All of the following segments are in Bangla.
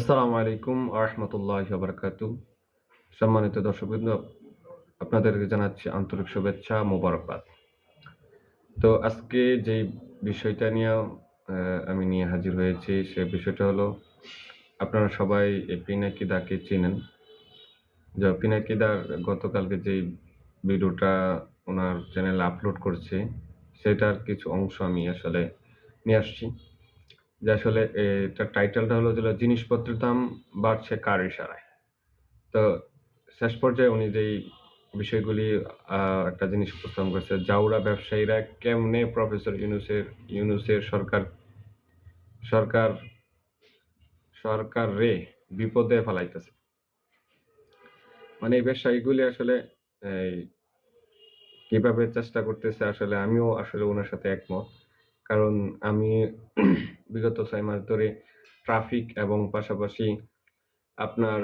আসসালামু আলাইকুম আরহামতুল্লাহি ওয়া বারাকাতুহু। সম্মানিত দর্শকবৃন্দ, আপনাদেরকে জানাচ্ছি আন্তরিক শুভেচ্ছা, মোবারকবাদ। তো আজকে যেই বিষয়টা নিয়ে আমি নিয়ে হাজির হয়েছি, সে বিষয়টা হলো আপনারা সবাই এই পিনাকিদাকে চেনেন। যে পিনাকিদার গতকালকে যেই ভিডিওটা উনার চ্যানেলে আপলোড করেছে, সেটার কিছু অংশ আমি আসলে নিয়ে আসছি। যে আসলে এটার টাইটেলটা হলো যে জিনিসপত্রের দাম বাড়ছে কার ইশারায়? তো শেষ পর্যায়ে উনি যেই বিষয়গুলি একটা জিনিস উপস্থাপন করেছে, জাউরা ব্যবসায়ীরা কেমনে প্রফেসর ইউনূসের সরকার সরকাররে বিপদে ফেলাইতেছে। মানে এই ব্যবসায়ীগুলি আসলে এই কিভাবে চেষ্টা করতেছে, আসলে আমিও আসলে উনার সাথে একমত। কারণ আমি বিগত ৬ মাস ধরে ট্রাফিক এবং পাশাপাশি আপনার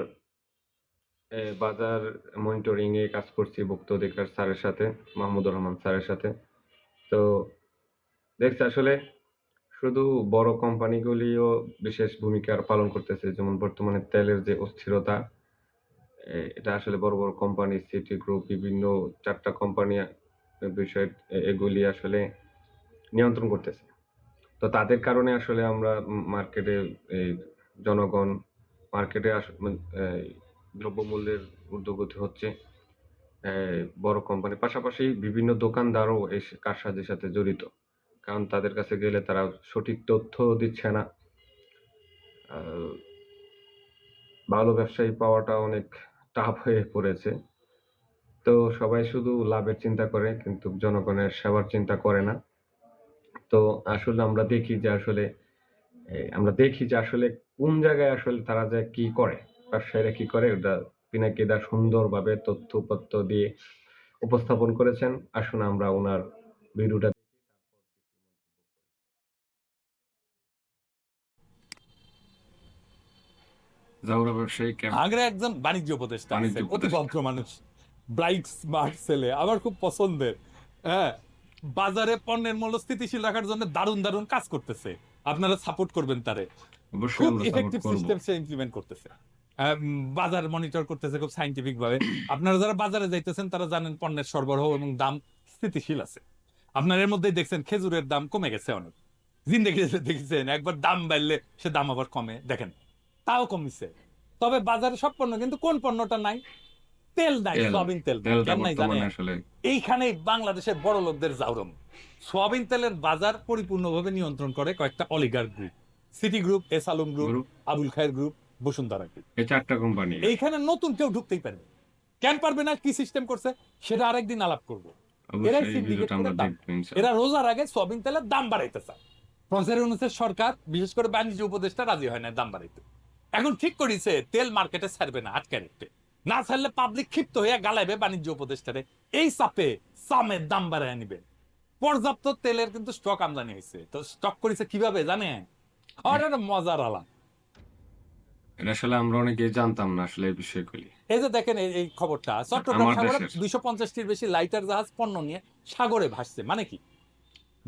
বাজার মনিটরিং এ কাজ করছি ভোক্তা অধিকার স্যারের সাথে, মাহমুদুর রহমান স্যারের সাথে। তো দেখছি আসলে শুধু বড় কোম্পানিগুলিও বিশেষ ভূমিকা পালন করতেছে। যেমন বর্তমানে তেলের যে অস্থিরতা, এটা আসলে বড়, বড় কোম্পানি সিটি গ্রুপ বিভিন্ন ৪ টা কোম্পানি বিষয় এগুলি আসলে নিয়ন্ত্রণ করতেছে। তো তাদের কারণে আসলে আমরা মার্কেটে এই জনগণ মার্কেটে দ্রব্যমূল্যের ঊর্ধ্বগতি হচ্ছে। বড় কোম্পানি পাশাপাশি বিভিন্ন দোকানদারও এই কারসাজির সাথে জড়িত। কারণ তাদের কাছে গেলে তারা সঠিক তথ্য দিচ্ছে না। আ ভালো ব্যবসায়ী পাওয়াটা অনেক টাফ হয়ে পড়েছে। তো সবাই শুধু লাভের চিন্তা করে কিন্তু জনগণের সেবার চিন্তা করে না। তো আসলে আমরা দেখি যে আসলে কোন জায়গায় আসলে তারা যে কি করে, ব্যবসায়ীরা কি করে ওটা পিনাকিদা সুন্দরভাবে তথ্য-উপত্য দিয়ে উপস্থাপন করেছেন। আসুন আমরা উনার ভিডিওটা জাউরা ব্যবসায়ী আগ্রা একজন বাণিজ্য উপদেষ্টা বাণিজ্য আছেন, অতি উপদেষ্টা। ভদ্র মানুষ, ব্রাইট স্মার্ট ছেলে, আমার খুব পছন্দের। হ্যাঁ, বাজারে পণ্যের মূল্য স্থিতিশীল রাখার জন্য দারুণ দারুণ কাজ করতেছে। আপনারা সাপোর্ট করবেন তারে। অবশ্যই খুব আমরা সাপোর্ট ইফেক্টিভ করব। সিস্টেম সে ইমপ্লিমেন্ট করতেছে। বাজার মনিটর করতেছে খুব সাইন্টিফিক ভাবে। আপনারা যারা বাজারে যাইতেছেন তারা জানেন পণ্যের সরবরাহ এবং দাম স্থিতিশীল আছে। আপনার এর মধ্যেই দেখছেন খেজুরের দাম কমে গেছে অনেক। জিন্দেগি দেখছেন একবার দাম বাড়লে সে দাম আবার কমে, দেখেন তাও কমিছে। তবে বাজারে সব পণ্য, কিন্তু কোন পণ্যটা নাই? তেল নাই, তেল, সোয়াবিন তেল নাই। তেলটা কেন নাই বর্তমানে জানেন? আসলে এইখানেই বাংলাদেশের বড় লোকদের জাউরম। সোয়াবিন তেলের বাজার পরিপূর্ণভাবে নিয়ন্ত্রণ করে কয়েকটা অলিগার group: City group, S Alam group, group Abul Khair group, Bashundhara group. এই ৪ টা কোম্পানি এইখানে নতুন কেউ ঢুকতেই পারবে। কেন পারবে না, কি সিস্টেম করছে সেটা আরেকদিন আলাপ করব। এরাই অবশ্যই এই সিন্ডিকেট ভিডিওটা করে আমরা দাম, দেখব এরা ইনশাআল্লাহ। রোজার আগে সোয়াবিন তেলের দাম বাড়াইতে চায়। প্রফেসর ইউনূসের সরকার বিশেষ করে বাণিজ্য উপদেষ্টা রাজি হয় না দাম বাড়াইতে। এখন ঠিক করেছে তেল মার্কেটে ছাড়বে না, আটকে রাখতে। না ছাড়লে পাবলিক ক্ষিপ্ত হয়ে গালাইবে বাণিজ্য উপদেষ্টারে। এই চাপে সামের দাম বাড়ায় নিবে। পর্যাপ্ত তেলের কিন্তু স্টক আমদানি হয়েছে। তো স্টক করেছে কিভাবে জানেন? আর একটা মজার আলাপ। এটা আসলে আমরা অনেকেই জানতাম না আসলে এই বিষয়গুলি। এই যে দেখেন এই খবরটা, চট্টগ্রাম আমার সাগরে দেশের 250টির বেশি লাইটার জাহাজ পণ্য নিয়ে সাগরে ভাসছে। মানে কি?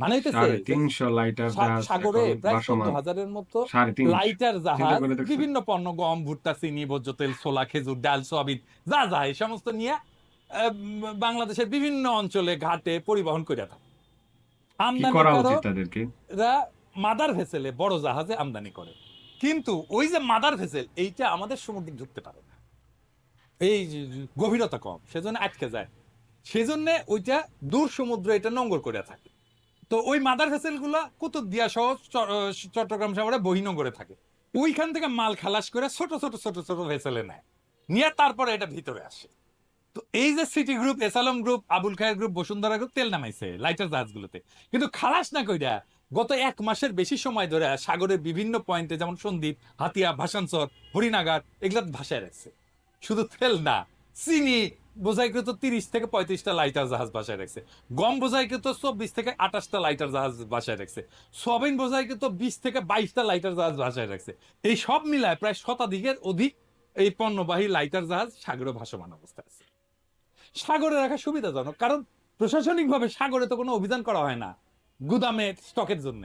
মানে হইতেছে যে ৩৫০ লাইটার জাহাজ সাগরে এখন প্রায় ভাসমান। 14,000-এর মতো ৩৫০ লাইটার চিন্তা জাহাজ করে দেখছেন? বিভিন্ন পণ্য, গম, ভুট্টা, চিনি, ভোজ্য তেল, ছোলা, খেজুর, ডাল, সোয়াবিন, যা যা এই সমস্ত নিয়ে বাংলাদেশের বিভিন্ন অঞ্চলে ঘাটে পরিবহন করে থাকে। কি করা উচিত আমদানিকারকরা তাদেরকে? মাদার ভেসেলে বড় জাহাজে আমদানি করে। কিন্তু ওই যে মাদার ভেসেল এইটা আমাদের সমুদ্রে ঢুকতে পারে না, এই গভীরতা কম, সেজন্য আটকে যায়। সেজন্য ওইটা দূর সমুদ্র এটা নোঙ্গর করে থাকে। তো ওই মাদার ভেসেল গুলা কুতুবদিয়া সহ চট্টগ্রাম শহরে বহিনগরে থাকে। ওইখান থেকে মাল খালাস করে ছোট ছোট ছোট ছোট ভেসেলে নেয়, নিয়ে তারপরে এটা ভিতরে আসে। তো এই যে city group, এসালম group, Abul Khair group, Bashundhara group তেল নামাইছে লাইটার জাহাজগুলোতে, কিন্তু খালাস না কইরা গত 1 মাসের বেশি সময় ধরে সাগরের বিভিন্ন পয়েন্টে যেমন সন্দ্বীপ, হাতিয়া, ভাসানচর, হরিনাগার এগুলা ভাসায় রাখছে। শুধু তেল না, চিনি বোঝাইকৃত 30 থেকে 35টা লাইটার জাহাজ বাসায় রাখছে। গম বোঝাইকৃত 24 থেকে 28টা লাইটার জাহাজ বাসায় রাখছে। সয়াবিন বোঝাইকৃত 20 থেকে 22টা লাইটার জাহাজ বাসায় রাখছে। এই সব মিলায় প্রায় শতাধিকের অধিক এই পণ্যবাহী লাইটার জাহাজ সাগরে ভাসমান অবস্থায় আছে। সাগরে রাখা সুবিধাজনক, কারণ প্রশাসনিকভাবে সাগরে তো কোনো অভিযান করা হয় না গুদামে স্টকের জন্য।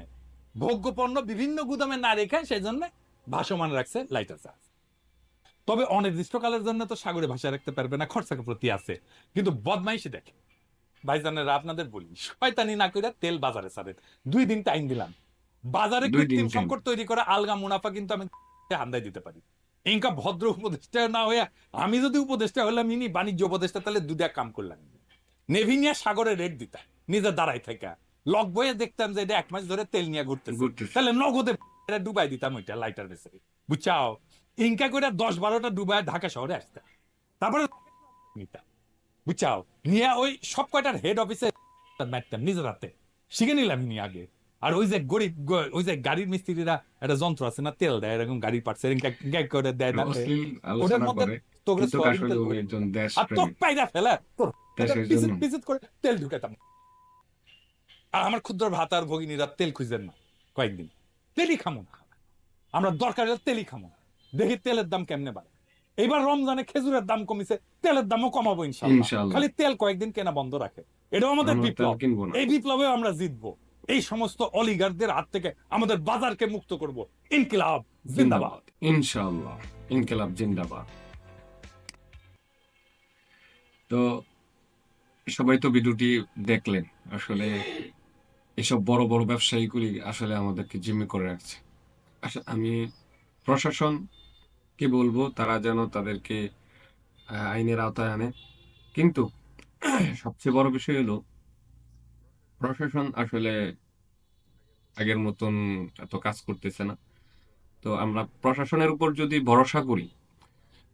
ভোগ্য পণ্য বিভিন্ন গুদামে না রেখে সেই জন্য ভাসমান রাখছে লাইটার জাহাজ। তবে অনির্দিষ্টকালের জন্য তো সাগরে ভাসা রাখতে পারবে না, খরচাকে প্রতি আছে। কিন্তু বদমাইশি দেখে ভাইজানেরা, আপনাদের বলি, শয়তানি না কইরা তেল বাজারে ছাড়েন। 2 দিন টাইম দিলাম, বাজারে 2 দিন কৃত্রিম টাইম। সংকট তৈরি করা আলগা মুনাফা কিন্তু আমি হান্দাই দিতে পারি। ইনকা ভদ্র উপদেষ্টা না হইয়া আমি যদি উপদেষ্টা হলাম, ইনি বাণিজ্য উপদেষ্টা, তাহলে দুটা কাম করলাম। নেভি নিয়ে সাগরে রেট দিতাম, নিজে দাঁড়াই থাকা লক বয়ে দেখতাম যে এটা 1 মাস ধরে তেল নিয়ে ঘুরতেছে, ঘুরতেছে। তাহলে নগদে ডুবাই দিতাম ওইটা লাইটার বেসে, বুঝছাও। ইনকা করে 10-12টা ডুবাই ঢাকা শহরে আসতাম, তারপরে নিতাম, বুঝছাও। নিয়ে ওই সব কয়টার হেড অফিসে মারতাম নিজের হাতে, শিখে নিলাম নি আগে। আর ওই যে গরিব ওই যে গাড়ির মিস্ত্রিরা একটা যন্ত্র আছে না, তেল দেয় এরকম গাড়ির পার্টস করে দেয় না, অশ্লীল ওটার আলোচনা মধ্যে করে, তোকে কিন্তু সয়াবিন আসলে তেল উনি ভরে একজন দিতাম। আর তোর দেশপ্রেমিক। পায়রা ফেলা তোর দেশের পিসিত জন্য। পিসিত করে তেল ঢুকাতাম। আর আমার ক্ষুদ্র ভাতার ভগিনীরা তেল খুঁজেন না কয়েকদিন, তেলই খামো না আমরা, দরকার হলে তেলই খামো। দেখি তেলের দাম কেমনে বাড়ে। এবার রমজানে খেজুরের দাম কমিছে, তেলের দামও কমাবো ইনশাল্লাহ। ইনশাআল্লাহ। খালি তেল কয়েকদিন কেনা বন্ধ রাখে, এটাও আমাদের আমরা তেল বিপ্লব। কিনবো না। এই বিপ্লবে আমরা জিতবো, এই সমস্ত অলিগারদের হাত থেকে আমাদের বাজারকে মুক্ত করব। ইনকিলাব জিন্দাবাদ। জিন্দাবাদ। ইনশাআল্লাহ। ইনকিলাব জিন্দাবাদ। তো সবাই তো ভিডিওটি দেখলেন। আসলে এসব বড় বড় ব্যবসায়ীগুলি আসলে আমাদেরকে জিম্মি করে রাখছে। আমি প্রশাসনকে বলবো তারা যেন তাদেরকে আইনের আওতায় আনে। কিন্তু সবচেয়ে বড় বিষয় হলো প্রশাসন আসলে আগের মতন এত কাজ করতেছে না। তো আমরা প্রশাসনের উপর যদি ভরসা করি,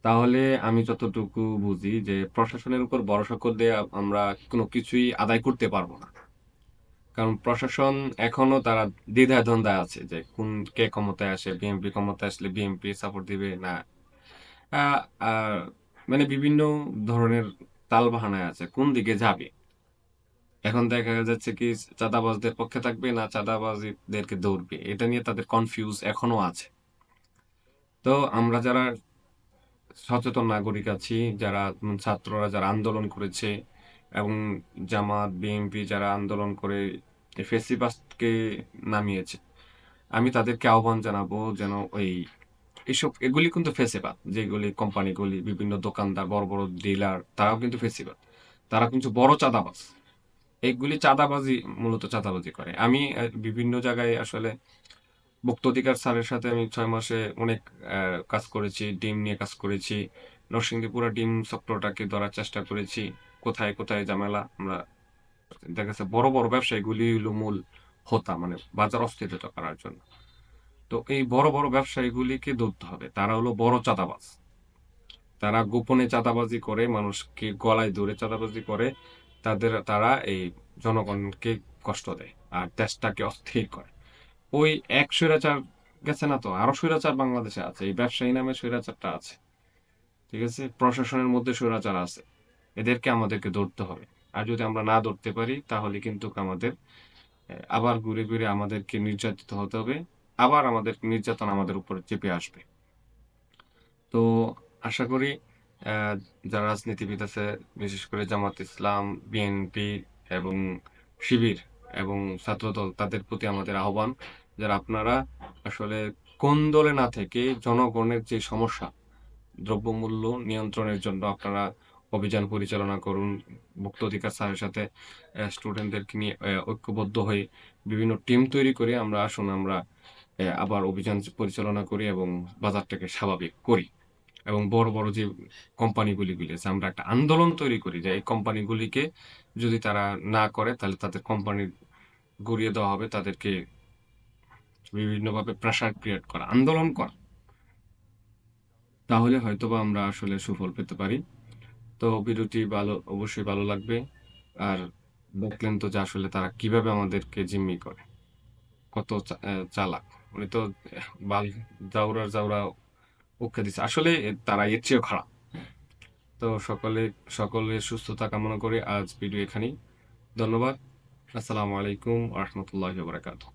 তাহলে আমি যতটুকু বুঝি যে প্রশাসনের উপর ভরসা করলে আমরা কোনো কিছুই আদায় করতে পারবো না। কারণ প্রশাসন এখনো তারা দ্বিধায় দ্বন্দ্বে আছে যে কে ক্ষমতায় আসে, বিএনপি ক্ষমতায় আসলে বিএনপি সাপোর্ট দিবে না। আহ, আর মানে বিভিন্ন ধরনের তালবাহানায় আছে কোন দিকে যাবে। এখন দেখা যাচ্ছে কি চাঁদাবাজদের পক্ষে থাকবে না চাঁদাবাজদেরকে দৌড়বে, এটা নিয়ে তাদের কনফিউজ এখনো আছে। তো আমরা যারা সচেতন নাগরিক আছি, যারা ছাত্ররা যারা আন্দোলন করেছে এবং জামাত বিএনপি যারা আন্দোলন করে ফেসিবাস্টকে নামিয়েছে, আমি তাদেরকে আহ্বান জানাবো যেন এগুলি কিন্তু ফেসিবাদ, যেগুলি কোম্পানিগুলি বিভিন্ন দোকানদার বড় বড় ডিলার তারাও কিন্তু ফেসিবাদ, তারা কিন্তু বড় চাঁদাবাজ। এইগুলি চাঁদাবাজি, মূলত চাঁদাবাজি করে। আমি বিভিন্ন জায়গায় আসলে ভোক্তা অধিকার স্যারের সাথে আমি 6 মাসে অনেক কাজ করেছি, ডিম নিয়ে কাজ করেছি, নরসিংদী পুরো ডিম সেক্টরটাকে ধরার চেষ্টা করেছি, কোথায় কোথায় ঝামেলা। আমরা দেখা যাচ্ছে বড় বড় ব্যবসায়ীগুলি হলো মূল হোতা, মানে বাজার অস্থিরতা করার জন্য। তো এই বড় বড় ব্যবসায়ীগুলিকে ধরতে হবে, তারা হলো বড় চাঁদাবাজ। তারা গোপনে চাঁদাবাজি করে, মানুষকে গলায় ধরে চাঁদাবাজি করে, তারা এই জনগণকে কষ্ট দেয় আর দেশটাকে অস্থির করে। ওই এক স্বৈরাচার গেছে না, তো আরো স্বৈরাচার বাংলাদেশে আছে, এই ব্যবসায়ী নামে স্বৈরাচারটা আছে, ঠিক আছে, প্রশাসনের মধ্যে স্বৈরাচার আছে। এদেরকে আমাদেরকে ধরতে হবে। আর যদি আমরা না ধরতে পারি তাহলে কিন্তু আমাদের আবার ঘুরে ঘুরে আমাদেরকে নির্যাতিত হতে হবে, আবার আমাদের নির্যাতন আমাদের উপরে চেপে আসবে। তো আশা করি আহ, যারা রাজনীতিবিদ আছে, বিশেষ করে জামাত ইসলাম, বিএনপি এবং শিবির এবং ছাত্রদল, তাদের প্রতি আমাদের আহ্বান, যারা আপনারা আসলে কোন দলে না থেকে জনগণের যে সমস্যা, দ্রব্যমূল্য নিয়ন্ত্রণের জন্য আপনারা অভিযান পরিচালনা করুন। ভোক্তা অধিকার স্যারের সাথে স্টুডেন্টদেরকে নিয়ে ঐক্যবদ্ধ হয়ে বিভিন্ন টিম তৈরি করে আমরা আবার অভিযান পরিচালনা করি এবং বাজারটাকে স্বাভাবিক করি। এবং বড় বড় যে কোম্পানিগুলি আছে, আমরা একটা আন্দোলন তৈরি করি যে এই কোম্পানিগুলিকে যদি তারা না করে তাহলে তাদের কোম্পানি গড়িয়ে দেওয়া হবে, তাদেরকে বিভিন্নভাবে প্রেশার ক্রিয়েট করা, আন্দোলন করা। তাহলে হয়তোবা আমরা আসলে সুফল পেতে পারি। তো ভিডিওটি অবশ্যই ভালো লাগবে। আর দেখলেন তো যে আসলে তারা কিভাবে আমাদেরকে জিম্মি করে, কত চালাক। উনি তো বাল জাউরার জাউরা উক্কা দিচ্ছে, আসলে তারা এর চেয়েও খারাপ। তো সকলের সুস্থতা কামনা করে আজ ভিডিও এখানেই। ধন্যবাদ। আসসালামু আলাইকুম ওয়া রাহমাতুল্লাহি ওয়া বারাকাতুহু।